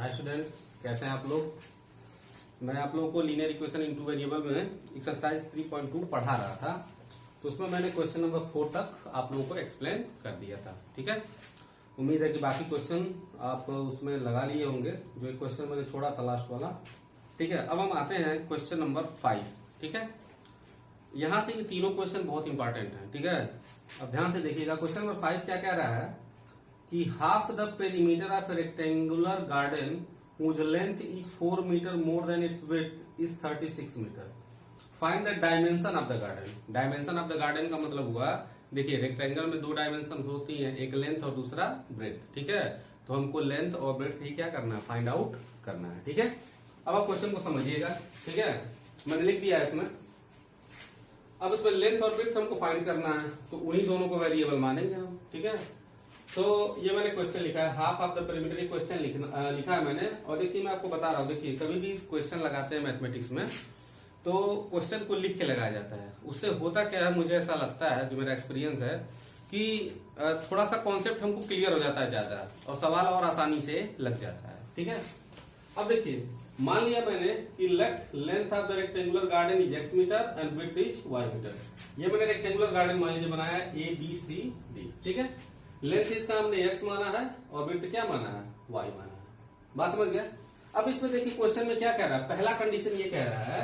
Hi students, कैसे हैं आप लोग। मैं आप लोगों को linear equation in two variable में एक्सरसाइज 3.2 पढ़ा रहा था, तो उसमें मैंने क्वेश्चन नंबर 4 तक आप लोगों को एक्सप्लेन कर दिया था। ठीक है, उम्मीद है कि बाकी क्वेश्चन आप उसमें लगा लिए होंगे, जो एक क्वेश्चन मैंने छोड़ा था लास्ट वाला। ठीक है, अब हम आते हैं क्वेश्चन नंबर 5। ठीक है, यहां से ये तीनों क्वेश्चन बहुत इंपॉर्टेंट है। ठीक है, अब ध्यान से देखिएगा। क्वेश्चन नंबर 5 क्या कह रहा है कि half the perimeter of rectangular garden whose length is 4 meter more than its width is 36 meter. Find the dimension of the garden. Dimension of the garden का मतलब हुआ, देखिए रेक्टेंगल में दो डायमेंशन होती हैं, एक लेंथ और दूसरा ब्रेथ। ठीक है, तो हमको लेंथ और ब्रेथ ही क्या करना है, फाइंड आउट करना है। ठीक है, अब आप क्वेश्चन को समझिएगा। ठीक है, मैंने लिख दिया है इसमें। अब इसमें लेंथ और ब्रेथ हमको फाइंड करना है, तो उन्हीं दोनों को वेरिएबल मानेंगे हम। ठीक है, तो ये मैंने क्वेश्चन लिखा है, हाफ ऑफ द पेरीमीटर। ये क्वेश्चन लिखा है मैंने। और देखिए मैं आपको बता रहा हूँ, देखिए कभी भी क्वेश्चन लगाते हैं मैथमेटिक्स में, तो क्वेश्चन को लिख के लगाया जाता है। उससे होता क्या है, मुझे ऐसा लगता है, जो मेरा एक्सपीरियंस है, कि थोड़ा सा कॉन्सेप्ट हमको क्लियर हो जाता है ज्यादा, और सवाल और आसानी से लग जाता है। ठीक है, अब देखिए मान लिया मैंने कि let length of the rectangular garden is x metre and width is y metre. ये मैंने रेक्टेंगुलर गार्डन मान लीजिए बनाया ए बी सी डी। ठीक है, लेंथ इसका हमने x माना है और विड्थ क्या माना है, y माना है। बात समझ गया। अब इसमें देखिए क्वेश्चन में क्या कह रहा है, पहला कंडीशन ये कह रहा है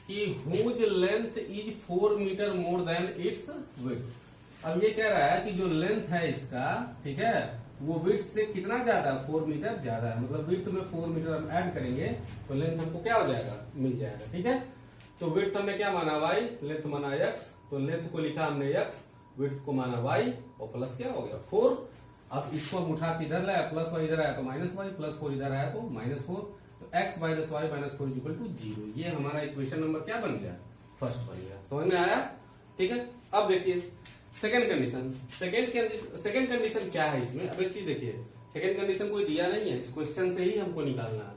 कि whose length is 4 metre more than its width. अब ये कह रहा है कि जो लेंथ है इसका, ठीक है, वो विड्थ से कितना ज्यादा है, 4 मीटर ज्यादा है। मतलब विड्थ में 4 मीटर हम ऐड करेंगे तो लेंथ हमको क्या हो जाएगा, मिल जाएगा। ठीक है, तो विड्थ हमने क्या माना, y, लेंथ माना x, तो लेंथ को लिखा हमने x, विड्थ को माना y, और प्लस क्या हो गया 4। अब इसको हम उठा के इधर लाया, प्लस y इधर आया तो माइनस y, प्लस 4 इधर आया तो माइनस 4, तो x minus y minus 4 equal to 0। ये हमारा इक्वेशन नंबर क्या बन गया, फर्स्ट बन गया। समझ में आया। ठीक है, अब देखिए सेकंड कंडीशन। सेकंड कंडीशन क्या है इसमें, अब एक चीज देखिए, सेकंड कंडीशन कोई दिया नहीं है, इस क्वेश्चन से ही हमको निकालना है।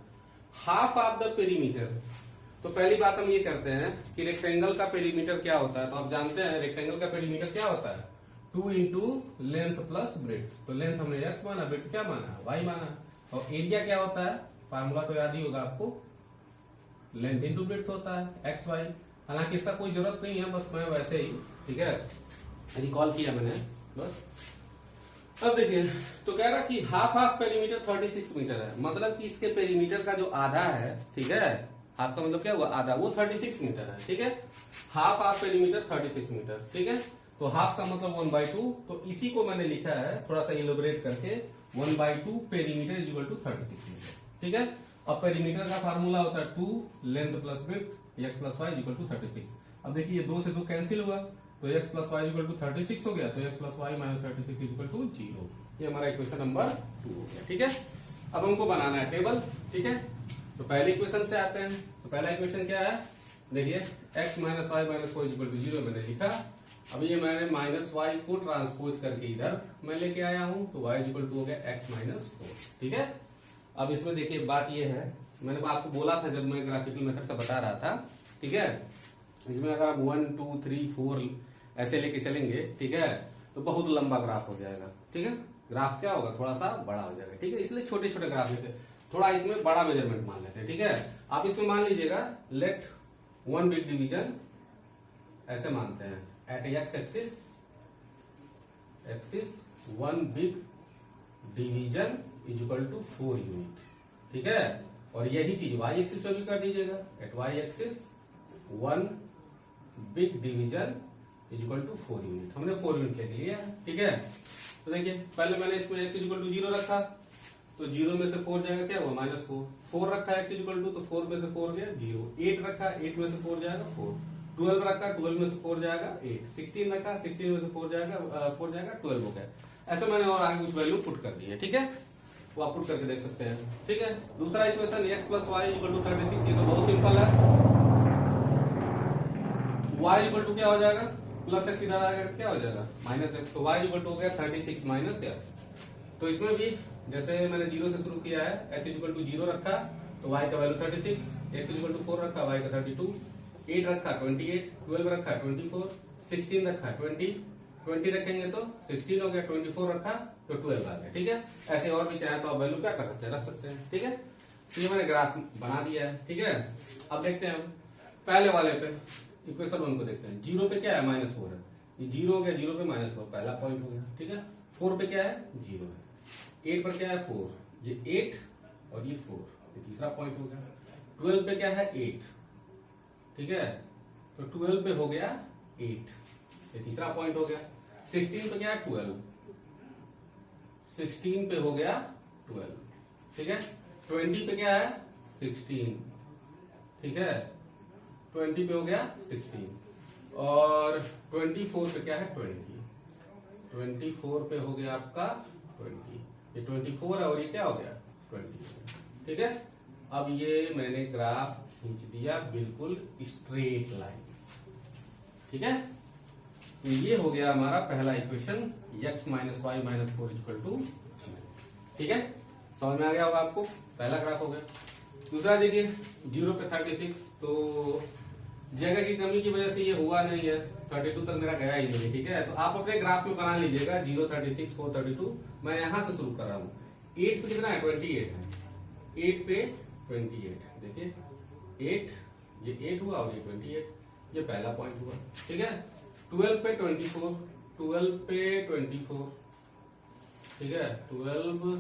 हाफ ऑफ द पेरीमीटर, तो पहली बात हम ये करते हैं कि रेक्टेंगल का पेरीमीटर क्या होता है। तो आप जानते हैं रेक्टेंगल का पेरीमीटर क्या होता है, 2 इंटू लेंथ प्लस ब्रेथ। तो लेंथ हमने x माना, ब्रेथ क्या माना, y माना। और एरिया क्या होता है, फार्मूला तो याद ही होगा आपको, लेंथ इंटू ब्रेथ होता है x y। हालांकि इसका कोई जरूरत नहीं है, बस मैं वैसे ही, ठीक है, रिकॉल किया मैंने बस। अब देखिए, तो कह रहा कि हाफ ऑफ पेरीमीटर 36 मीटर है, मतलब कि इसके पेरीमीटर का जो आधा है, ठीक है, हाफ का मतलब क्या हुआ, आधा, वो 36 मीटर है। ठीक है, हाफ ऑफ पेरीमीटर 36 मीटर। ठीक है, तो हाफ का मतलब 1/2, तो इसी को मैंने लिखा है थोड़ा सा इलेबोरेट करके, 1/2 perimeter is equal to 36 metre. ठीक है, अब पेरीमीटर का फार्मूला होता है 2 length plus breadth x plus y equal to 36। अब देखिए 2 से 2 कैंसिल हुआ, तो x plus y equal to 36 हो गया, तो x plus y minus 36 equal to 0। ये हमारा इक्वेशन नंबर 2 हो गया। ठीक है, अब हमको बनाना है टेबल। ठीक है, तो पहले इक्वेशन से आते हैं। तो पहला इक्वेशन क्या है, देखिए x minus y minus 4 equal to 0 मैंने लिखा। अब ये मैंने माइनस वाई को ट्रांसपोज करके इधर मैं लेके आया हूं, तो y इक्वल टू हो गया x माइनस 4। ठीक है, अब इसमें देखिए बात ये है, मैंने आपको बोला था जब मैं ग्राफिकल मेथड से बता रहा था, ठीक है, इसमें अगर आप 1 2 3 4 ऐसे लेके चलेंगे, ठीक है, तो बहुत लंबा ग्राफ हो जाएगा। ठीक है, ग्राफ क्या होगा, थोड़ा सा बड़ा हो जाएगा। ठीक है, इसलिए छोटे छोटे ग्राफ लेते, थोड़ा इसमें बड़ा मेजरमेंट मान लेते हैं। ठीक है, आप इसमें मान लीजिएगा लेट 1 बिग डिवीजन, ऐसे मानते हैं, at x axis 1 big division is equal to 4 unit. ठीक है, और यही चीज y एक्सिस पे भी कर दीजिएगा, at y axis 1 big division is equal to 4 unit. हमने 4 यूनिट लिख लिया। ठीक है, तो देखिए पहले मैंने इसमें x इक्वल टू 0 रखा, तो 0 में से 4 जाएगा, क्या हुआ, माइनस 4। 4 रखा है x इक्वल टू, तो 4 में से 4 गया 0। 8 रखा, 8 में से 4 जाएगा 4। 12 रखा, 12 में से 4 जाएगा 8। 16 रखा, 16 में से 4 जाएगा 12 हो गया। ऐसे मैंने और आगे कुछ वैल्यू पुट कर दी है। ठीक है, वो आप पुट करके देख सकते हैं। ठीक है, दूसरा equation x plus y equal to 36, ये तो बहुत सिंपल है। y इक्वल टू क्या हो जाएगा, प्लस एक्स इधर आएगा, क्या हो जाएगा, माइनस एक्स। तो y इक्वल टू हो गया 36 माइनस एक्स। तो इसमें भी जैसे मैंने 0 से शुरू किया है, x इक्वल टू 0 रखा, तो y का वैल्यू 36, x इक्वल टू 4 रखा, y का 32, 8 रखा 28, 12 रखा 24, 16 रखा 20 रखेंगे तो 16 हो गया, 24 रखा तो 12 आ गया। ठीक है, ऐसे और भी चाहे तो आप वैल्यू क्या कर सकते हैं, रख सकते हैं। ठीक है, तो ये मैंने ग्राफ बना दिया है, ठीक है। अब देखते हैं हम पहले वाले पे, इक्वेशन 1 को देखते हैं। 0 पे क्या है, -4 है, ये 0 हो गया, 0 पे -4 पहला पॉइंट हो गया, ठीक है। 4 पे क्या है, 0 है। 8 पर क्या है, 4, ये 8 और ये 4, ये तीसरा पॉइंट हो गया। 12 पे क्या है, 8, ठीक है, तो 12 पे हो गया 8, ये तीसरा पॉइंट हो गया। 16 पे क्या है, 12, 16 पे हो गया 12, ठीक है। 20 पे क्या है, 16, ठीक है, 20 पे हो गया 16। और 24 पे क्या है, 20, 24 पे हो गया आपका 20, ये 24 है और ये क्या हो गया 20, ठीक है। अब ये मैंने ग्राफ खींच दिया बिल्कुल स्ट्रेट लाइन, ठीक है। तो ये हो गया हमारा पहला इक्वेशन, x - y - 4 = 0, ठीक है। समझ में आ गया होगा आपको, पहला ग्राफ हो गया। दूसरा देखिए 0 पे 36, तो जगह की कमी की वजह से ये हुआ नहीं है, 32 तक मेरा गया ही नहीं, ठीक है। तो आप अपने ग्राफ में बना लीजिएगा 0, 36, 4, 32। मैं यहां से शुरू कर रहा हूं। 8 पे कितना है, 28 है, 8 पे 28, देखिए 8, ये 8 हुआ और ये 28, ये पहला पॉइंट हुआ, ठीक है। 12 पे 24, 12 पे 24, ठीक है, 12,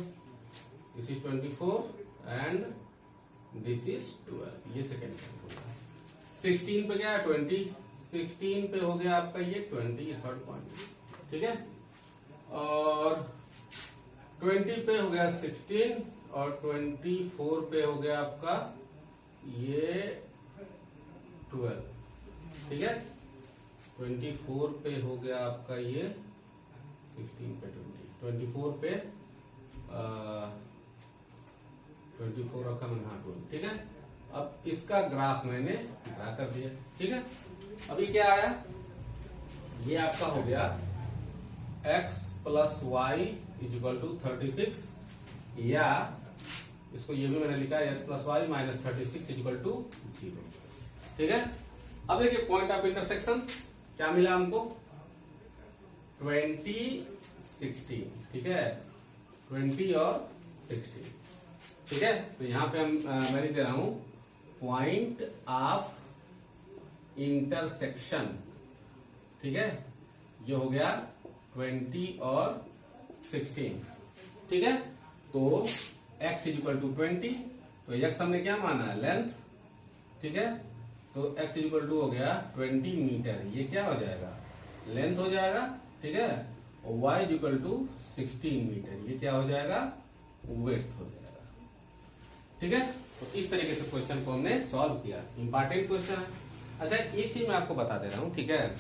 this is 24 and this is 12, ये सेकेंड पॉइंट होगा। 16 पे क्या है, 20, 16 पे हो गया आपका ये 20, ये थर्ड पॉइंट, ठीक है। और 20 पे हो गया 16 और 24 पे हो गया आपका ये 12, ठीक है। 24 पे हो गया आपका ये 16 पे 20, 24 पे 24 रखा मैंने, हाँ 12, ठीक है। अब इसका ग्राफ मैंने ड्रा कर दिया, ठीक है। अभी क्या आया, ये आपका हो गया x + y = 36, या इसको ये भी मैंने लिखा है x + y - 36 = 0, ठीक है। अब देखिए पॉइंट ऑफ इंटरसेक्शन क्या मिला हमको, 20, 16, ठीक है, 20 और 16, ठीक है। तो यहां पे मैं लिख दे रहा हूं पॉइंट ऑफ इंटरसेक्शन, ठीक है, ये हो गया 20 और 16, ठीक है। तो x = 20, तो x हमने क्या माना है, लेंथ, ठीक है। तो x = हो गया 20 मीटर, ये क्या हो जाएगा, लेंथ हो जाएगा, ठीक है। और y = 16 मीटर, ये क्या हो जाएगा, विड्थ हो जाएगा, ठीक है। तो इस तरीके से क्वेश्चन को हमने सॉल्व किया, इंपॉर्टेंट क्वेश्चन है। अच्छा एक चीज मैं आपको बता दे रहा हूं, ठीक है।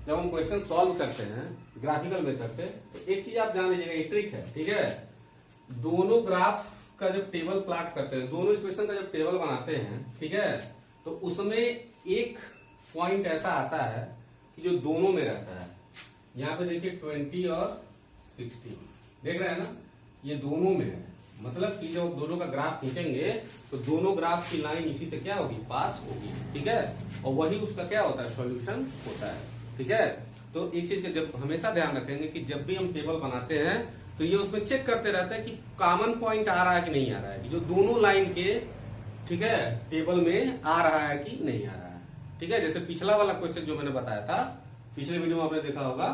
जब हम क्वेश्चन सॉल्व करते हैं ग्राफिकल मेथड से, तो एक चीज आप जान लीजिएगा, ये ट्रिक है, ठीक है। दोनों ग्राफ का जब टेबल प्लॉट करते हैं, दोनों इक्वेशन का जब टेबल बनाते हैं, ठीक है, तो उसमें एक पॉइंट ऐसा आता है कि जो दोनों में रहता है। यहाँ पे देखिए 20 और 16, देख रहे हैं ना, ये दोनों में है, मतलब कि जब दोनों का ग्राफ खींचेंगे तो दोनों ग्राफ की लाइन इसी से क्या होगी, पास होगी, ठीक है। और वही उसका क्या होता है, सॉल्यूशन होता है, ठीक है। तो एक चीज का जब हमेशा ध्यान रखेंगे कि जब भी हम टेबल बनाते हैं तो ये उसमें चेक करते रहते हैं कि कॉमन पॉइंट आ रहा है कि नहीं आ रहा है, कि जो दोनों लाइन के, ठीक है, टेबल में आ रहा है कि नहीं आ रहा है, ठीक है। जैसे पिछला वाला क्वेश्चन जो मैंने बताया था, पिछले वीडियो में आपने देखा होगा,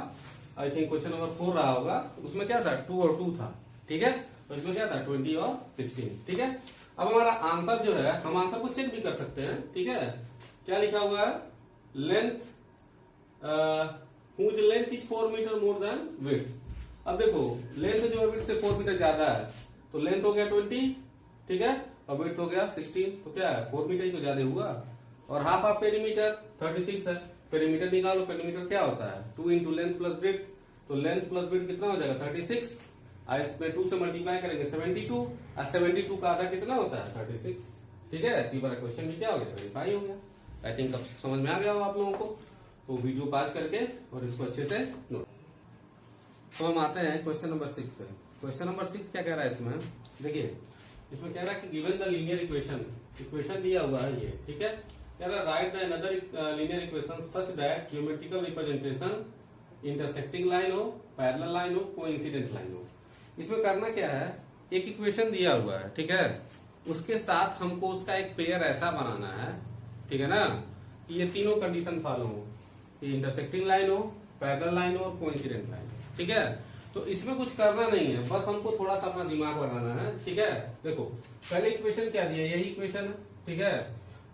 आई थिंक क्वेश्चन नंबर 4 रहा होगा, उसमें क्या था, 2 और 2 था, ठीक है। तो इसमें क्या था, 20 और 16, ठीक है। अब हमारा आंसर जो है, हम आंसर को चेक भी कर सकते हैं, ठीक है। क्या लिखा हुआ है, length, whose length is 4 metre more than width. अब देखो लेंथ जो है विड्थ से 4 मीटर ज्यादा है, तो लेंथ हो गया 20, ठीक है, और विड्थ हो गया 16, तो क्या है, 4 मीटर ही तो ज्यादा हुआ। और हाफ ऑफ पेरीमीटर 36 है, पेरीमीटर निकालो, पेरीमीटर क्या होता है, 2 × लेंथ प्लस विड्थ, तो लेंथ प्लस विड्थ कितना हो जाएगा, 36, और इसमें 2 से मल्टीप्लाई करेंगे 72, और 72 का आधा कितना होता है, 36, ठीक है। तो ये क्वेश्चन भी क्या हो गया, वेरीफाई हो गया। आई थिंक अब समझ में आ गया हो आप लोगों को, तो वीडियो पॉज करके और इसको अच्छे से नोट। तो हम आते हैं क्वेश्चन नंबर 6 पे। क्वेश्चन नंबर 6 क्या कह रहा है इसमें, देखिए इसमें कह रहा है कि गिवन द लीनियर इक्वेशन दिया हुआ है ये, ठीक है। कह रहा है right the another linear equation such that geometrical representation intersecting line हो, पैरेलल लाइन हो, कोइंसिडेंट लाइन हो। इसमें करना क्या है, एक इक्वेशन दिया हुआ है, ठीक है, उसके साथ हमको उसका एक पेयर ऐसा बनाना है, ठीक है ना, कि ये तीनों कंडीशन फॉलो हो, ये इंटरसेक्टिंग लाइन हो, पैरेलल लाइन हो और कोइंसिडेंट लाइन हो, ठीक है। तो इसमें कुछ करना नहीं है, बस हमको थोड़ा सा अपना दिमाग लगाना है, ठीक है। देखो पहले इक्वेशन क्या दिया, यही इक्वेशन है, ठीक है।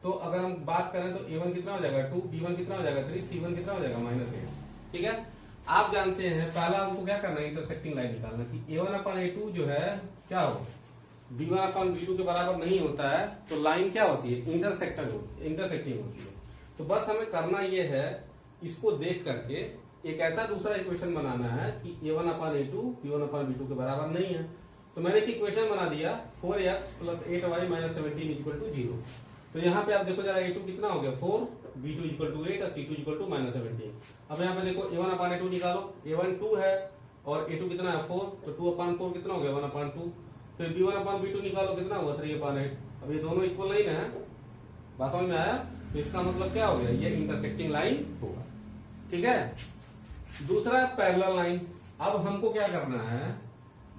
तो अगर हम बात करें तो a1 कितना हो जाएगा 2, b1 कितना हो जाएगा 3, c1 कितना हो जाएगा -8, ठीक है। आप जानते हैं पहला हमको क्या करना है, इंटरसेक्टिंग लाइन निकालना कि a1/a2 जो है क्या हो, b1/b2 के बराबर नहीं होता है, तो लाइन क्या होती है, इंटरसेक्टिंग होती है। तो बस हमें करना ये है, इसको देख करके एक ऐसा दूसरा इक्वेशन बनाना है कि a1/a2 b1/b2 के बराबर नहीं है। तो मैंने एक इक्वेशन बना दिया 4x + 8y - 17 = 0। तो यहाँ पे आप देखो जरा a2 कितना हो गया 4, b2 = 8 और c2 = -17। अब यहाँ पे देखो a1/a2 निकालो, a1 2 है और a2 कितना है 4, तो 2/4 कितना हो गया 1/2। फिर b1/b2 निकालो, कितना होगा 3/8। अब ये दोनों इक्वल लाइन है, बात समझ में आया। तो इसका मतलब क्या हो गया, ये इंटरसेक्टिंग लाइन होगा, ठीक है। दूसरा पैरेलल लाइन। अब हमको क्या करना है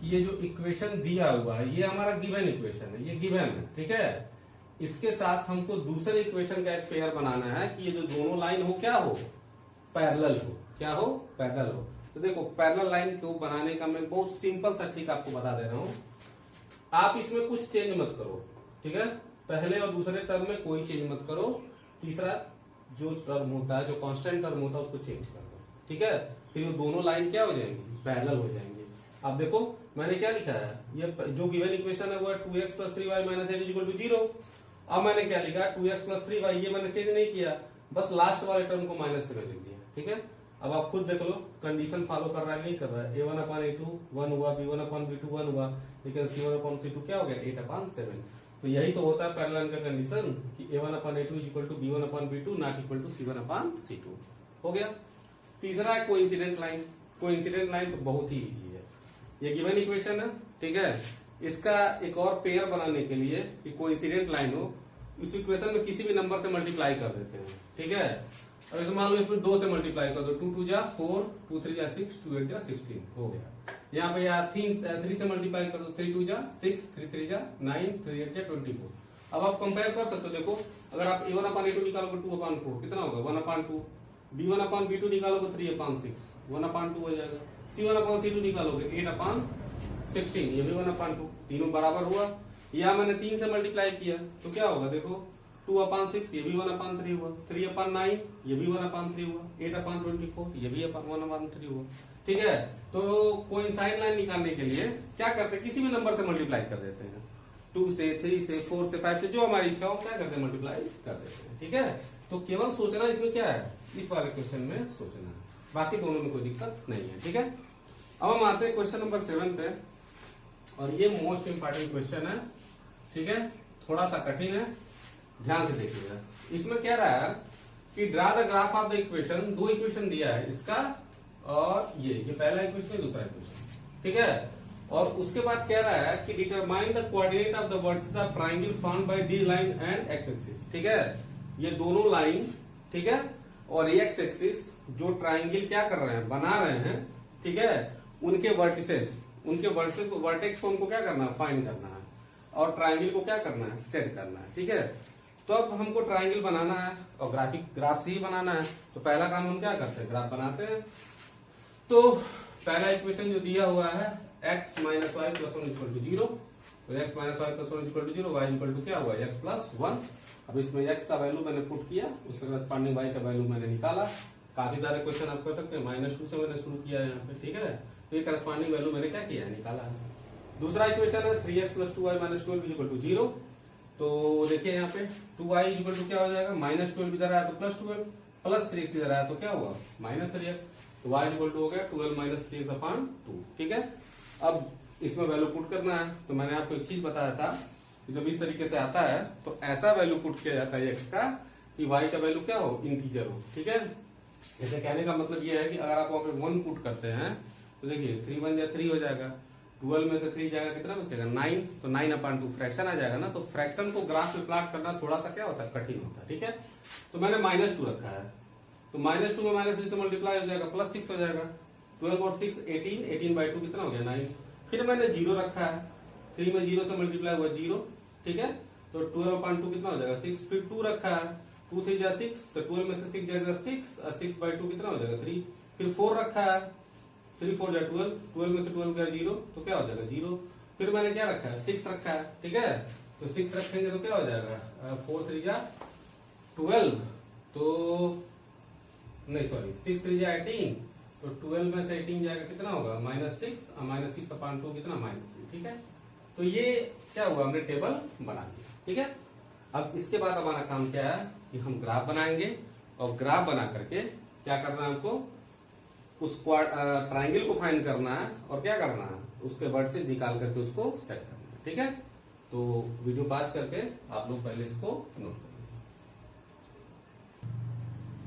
कि ये जो इक्वेशन दिया हुआ है ये हमारा गिवन इक्वेशन है, ये गिवन है, ठीक है। इसके साथ हमको दूसरे इक्वेशन का एक पेयर बनाना है कि ये जो दोनों लाइन हो क्या हो, पैरेलल हो, क्या हो, पैरेलल हो। तो देखो पैरेलल लाइन को बनाने का मैं बहुत सिंपल सा ट्रिक आपको बता दे रहा हूं। आप इसमें कुछ चेंज मत करो, ठीक है। पहले और दूसरे टर्म में कोई चेंज मत करो, तीसरा जो टर्म होता है, जो कांस्टेंट टर्म होता है, उसको चेंज कर दो, ठीक है। फिर वो दोनों लाइन क्या हो जाएंगी, पैरेलल हो जाएंगी। अब देखो मैंने क्या लिखा है, ये जो गिवन इक्वेशन है वो है 2x + 3y - 8 = 0। अब मैंने क्या लिखा 2x + 3y, ये मैंने चेंज नहीं किया, बस लास्ट वाले टर्म को -7 लिख दिया, ठीक है। अब आप खुद देख लो कंडीशन फॉलो कर रहा है नहीं कर रहा है। a1/a2 1 हुआ, b1/b2 1 हुआ, लेकिन c1/c2 क्या हो गया 8/7। तो यही तो होता है पैरेलल का कंडीशन कि a1/a2 = b1/b2 ≠ c1/c2, हो गया। तीसरा है कोइंसिडेंट लाइन। कोइंसिडेंट लाइन तो बहुत ही इजी है, ये गिवन इक्वेशन है, ठीक है। इसका एक और पेयर बनाने के लिए कि कोइंसिडेंट लाइन हो, इस इक्वेशन में किसी भी नंबर से मल्टीप्लाई कर देते हैं, ठीक है। अब इसे मान लो इसमें 2 से मल्टीप्लाई कर दो, 2 2 जा 4, 2 3 जा 6, 2 8 जा 16, हो गया। यहाँ पे 3 से मल्टीप्लाई कर दो, 3 2 जा 6, 3 3 जा 9, 3 8 जा 24। अब आप कंपेयर कर सकते हो, देखो अगर आप a1/a2 निकालोगे 2/4 कितना होगा 1/2, b1/b2 निकालोगे 3/6, 1/2 हो जाएगा। c1/c2 निकालोगे 8/16, ये भी 1/2, तीनों बराबर हुआ। या मैंने 3 से मल्टीप्लाई किया तो क्या होगा, देखो 2/6, ये भी 1/3 हुआ, 3/9, ये भी 1/3 हुआ, 8/24, ये भी 1/3 हुआ, ठीक है। तो कोइंसाइड लाइन निकालने के लिए क्या करते हैं, किसी भी नंबर से मल्टीप्लाई कर देते हैं, 2 से 3 से 4 से 5 से, जो हमारी इच्छा हो क्या करते हैं मल्टीप्लाई कर देते हैं, ठीक है। तो केवल सोचना इसमें क्या है, इस वाले क्वेश्चन में सोचना है, बाकी दोनों में कोई दिक्कत नहीं है, ठीक है। अब हम आते हैं क्वेश्चन नंबर 7 पे, और ये मोस्ट इंपॉर्टेंट क्वेश्चन है, ठीक है। थोड़ा सा कठिन है, ध्यान से देखिएगा। इसमें क्या रहा है कि draw the graph of the equation, 2 equation दिया है, इसका और ये पहला इक्वेशन, दूसरा इक्वेशन, ठीक है। और उसके बाद कह रहा है कि determine the coordinate of the vertices of triangle formed by the line and x axis, ठीक है। ये दोनों लाइन, ठीक है, और एक्स एक्सिस जो ट्रायंगल क्या कर रहे हैं, बना रहे हैं, ठीक है, उनके वर्टिसेस को, वर्टेक्स को हमको क्या करना है, फाइंड करना है, और ट्रायंगल को क्या करना है, सेट करना है, ठीक है। तो अब हमको ट्रायंगल बनाना है और ग्राफ से ही बनाना है। तो पहला काम हम क्या करते हैं, ग्राफ बनाते हैं। तो पहला इक्वेशन जो दिया हुआ है x - y + 1 = 0, तो x - y + 1 = 0, y = क्या हुआ x + 1। अब इसमें x का वैल्यू मैंने पुट किया, उसके करस्पॉन्डिंग y का वैल्यू मैंने निकाला। काफी सारे क्वेश्चन आप कर सकते हैं, -2 से मैंने शुरू किया है यहाँ पे, ठीक है। तो ये करस्पॉन्डिंग वैल्यू मैंने क्या किया है, निकाला है। दूसरा इक्वेशन है 3x + 2y - 12 = 0। तो देखिए यहाँ पे 2y = क्या हो जाएगा, -12 इधर आया तो +12, प्लस 3x इधर आया तो क्या हुआ -3x, तो y = हो गया 12 - 3x/2, ठीक है। अब इसमें वैल्यू पुट करना है। तो मैंने आपको एक चीज बताया था कि जब इस तरीके से आता है तो ऐसा वैल्यू पुट किया जाता है x का कि y का वैल्यू क्या हो, इंटीजर हो, ठीक है। ऐसे कहने का मतलब ये है कि अगर आप वहां पे 1 पुट करते हैं तो देखिए 3 1 जा 3 हो जाएगा, 12 में से 3 जाएगा, कितना बचेगा 9, तो 9/2 फ्रैक्शन आ जाएगा ना। तो फ्रैक्शन को ग्राफ पे प्लॉट करना थोड़ा सा क्या होता है, कठिन होता है, ठीक है। तो मैंने -2 रखा है, तो -2 में -3 से मल्टीप्लाई हो जाएगा, +6 हो जाएगा, 12 और 6 18, 18/2 कितना हो गया 9। फिर मैंने 0 रखा है, 3 में 0 से मल्टीप्लाई हुआ 0, ठीक है। तो 12/2 कितना हो जाएगा 6, फिर 2 रखा है, 2 3 जा 6, तो 12 में से 6 जाएगा 6 और 6/2 कितना हो जाएगा 3, फिर 4 रखा है, 3 4 जा 12, 12 में से 12 गया 0, तो क्या हो जाएगा 0। फिर मैंने क्या रखा है 6 रखा है, ठीक है, तो 6 रखेंगे तो क्या हो जाएगा 4 3 जा 12, तो नहीं सॉरी 6 3 जा 18, तो 12 में से 18 जाएगा कितना होगा -6 और -6/2 कितना -3, ठीक है। तो ये क्या हुआ हमने टेबल बना दिया, ठीक है। अब इसके बाद हमारा काम क्या है कि हम ग्राफ बनाएंगे और ग्राफ बना करके क्या करना है हमको उस ट्राइंगल को फाइंड करना है और क्या करना है उसके वर्ड से निकाल करके उसको सेट करना है, ठीक है। तो वीडियो पास करके आप लोग पहले इसको नोट करें।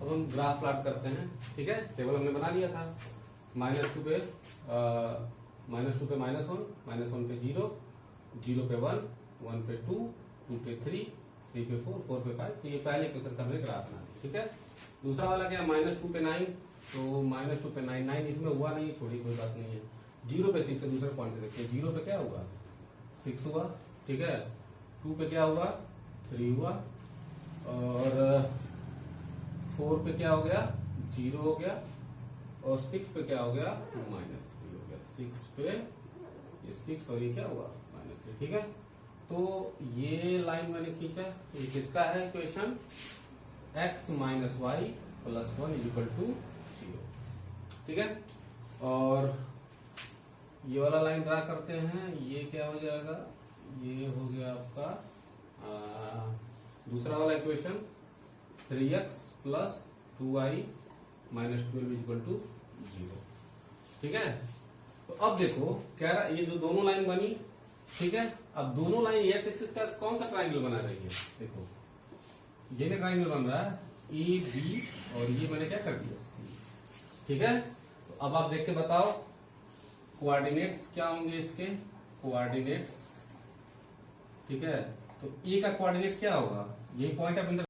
अब हम ग्राफ प्लॉट करते हैं, ठीक है। टेबल हमने बना लिया था, -2 पे -1, -1 पे 0, 0 पे 1, 1 पे 2, 2 पे 3, 3 पे 4, 4 पे 5, तो ये पहले क्वेश्चन का हमने ग्राफ बना दिया, ठीक है। दूसरा वाला क्या -2 पे 9, तो -2 पे 9, 9 इसमें हुआ नहीं, छोड़ी कोई बात नहीं है। 0 पे 6 है, दूसरे पॉइंट से देखिए, 0 पे क्या हुआ 6 हुआ, ठीक है। 2 पे क्या हुआ 3 हुआ, और 4 पे क्या हो गया 0 हो गया, और 6 पे क्या हो गया -3 हो गया। 6 पे ये 6 और ये क्या हुआ -3, ठीक है। तो ये लाइन मैंने खींचा, ये किसका है इक्वेशन x - y + 1 = 0, ठीक है। और ये वाला लाइन ड्रा करते हैं, ये क्या हो जाएगा, ये हो गया आपका दूसरा वाला इक्वेशन 3x + 2y - 12 = 0, ठीक है। तो अब देखो कह रहा ये जो दोनों लाइन बनी, ठीक है। अब दोनों लाइन एक्स एक्सिस का कौन सा ट्राइंगल बना रही है, देखो ये ट्राइंगल बन रहा है ए बी, और ये मैंने क्या कर दिया सी, ठीक है। तो अब आप देख के बताओ कोऑर्डिनेट्स क्या होंगे इसके, कोऑर्डिनेट्स, ठीक है। तो ए का कोऑर्डिनेट क्या होगा, यही पॉइंट ऑफ इंटर